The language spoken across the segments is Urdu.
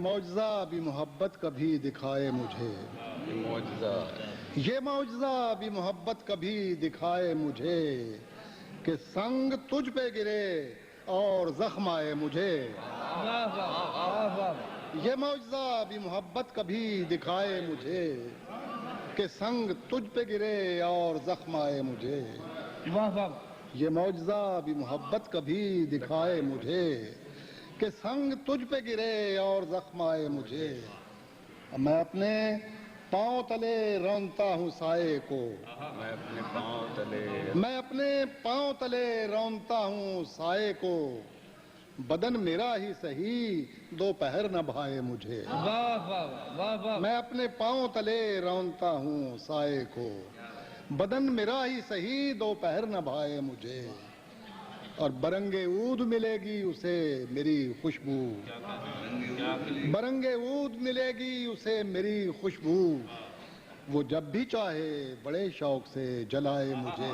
معجزہ بھی محبت کبھی دکھائے مجھے، یہ معجزہ بھی محبت کبھی دکھائے مجھے کہ سنگ تجھ پہ گرے اور زخم آئے مجھے۔ یہ معجزہ بھی محبت کبھی دکھائے مجھے کہ سنگ تجھ پہ گرے اور زخم آئے مجھے۔ یہ معجزہ بھی محبت کبھی دکھائے مجھے کہ سنگ تجھ پہ گرے اور زخم آئے مجھے۔ میں اپنے پاؤں تلے رونتا ہوں سائے کو، میں اپنے پاؤں تلے رونتا ہوں سائے کو، بدن میرا ہی سہی دوپہر نہ بھائے مجھے۔ میں اپنے پاؤں تلے رونتا ہوں سائے کو، بدن میرا ہی سہی دوپہر نہ بھائے مجھے۔ اور برنگ عود ملے گی اسے میری خوشبو، برنگ عود ملے گی اسے میری خوشبو، وہ جب بھی چاہے بڑے شوق سے جلائے مجھے۔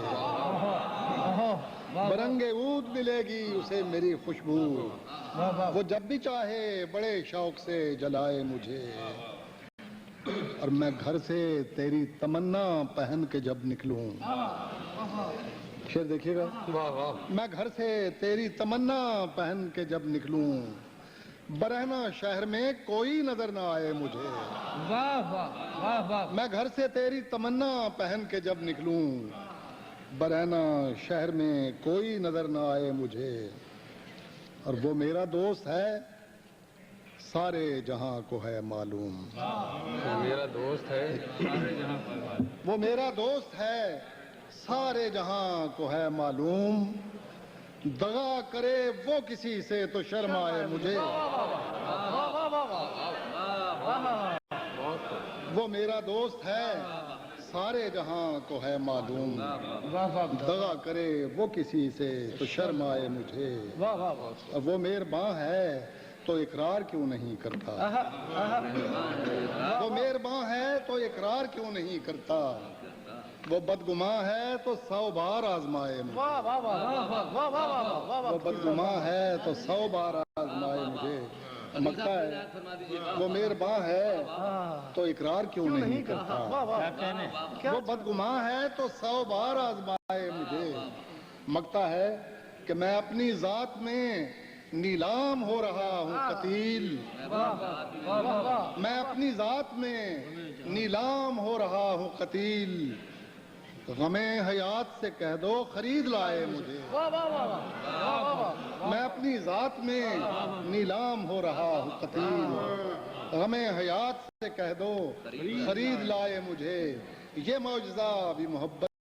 برنگ عود ملے گی اسے میری خوشبو، وہ جب بھی چاہے بڑے شوق سے جلائے مجھے۔ اور میں گھر سے تیری تمنا پہن کے جب نکلوں، شعر دیکھیے گا، میں گھر سے تیری تمنا پہن کے جب نکلوں، برہنہ شہر میں کوئی نظر نہ آئے مجھے۔ میں گھر سے تیری تمنا پہن کے جب نکلوں، برہنہ شہر میں کوئی نظر نہ آئے مجھے۔ اور وہ میرا دوست ہے سارے جہاں کو ہے معلوم، وہ میرا دوست ہے، وہ میرا دوست ہے سارے جہاں کو ہے معلوم، دغا کرے وہ کسی سے تو شرم آئے مجھے۔ وہ میرا دوست ہے سارے جہاں کو ہے معلوم، دغا کرے وہ کسی سے تو شرم آئے مجھے۔ وہ مہرباں ہے تو اقرار کیوں نہیں کرتا، وہ مہرباں ہے تو اقرار کیوں نہیں کرتا، وہ بدگماں ہے تو 100 بار آزمائے مجھے۔ وہ بدگماں ہے تو 100 بار آزمائے مجھے۔ مگتا ہے وہ مہرباں ہے تو اقرار کیوں نہیں کرتا، وہ بدگماں ہے تو 100 بار آزمائے مجھے۔ مگتا ہے کہ میں اپنی ذات میں نیلام ہو رہا ہوں قتیل، میں اپنی ذات میں نیلام ہو رہا ہوں قتیل، غم حیات سے کہہ دو خرید لائے مجھے۔ میں اپنی ذات میں نیلام ہو رہا ہوں قتیل، غم حیات سے کہہ دو خرید لائے مجھے۔ یہ معجزہ بھی محبت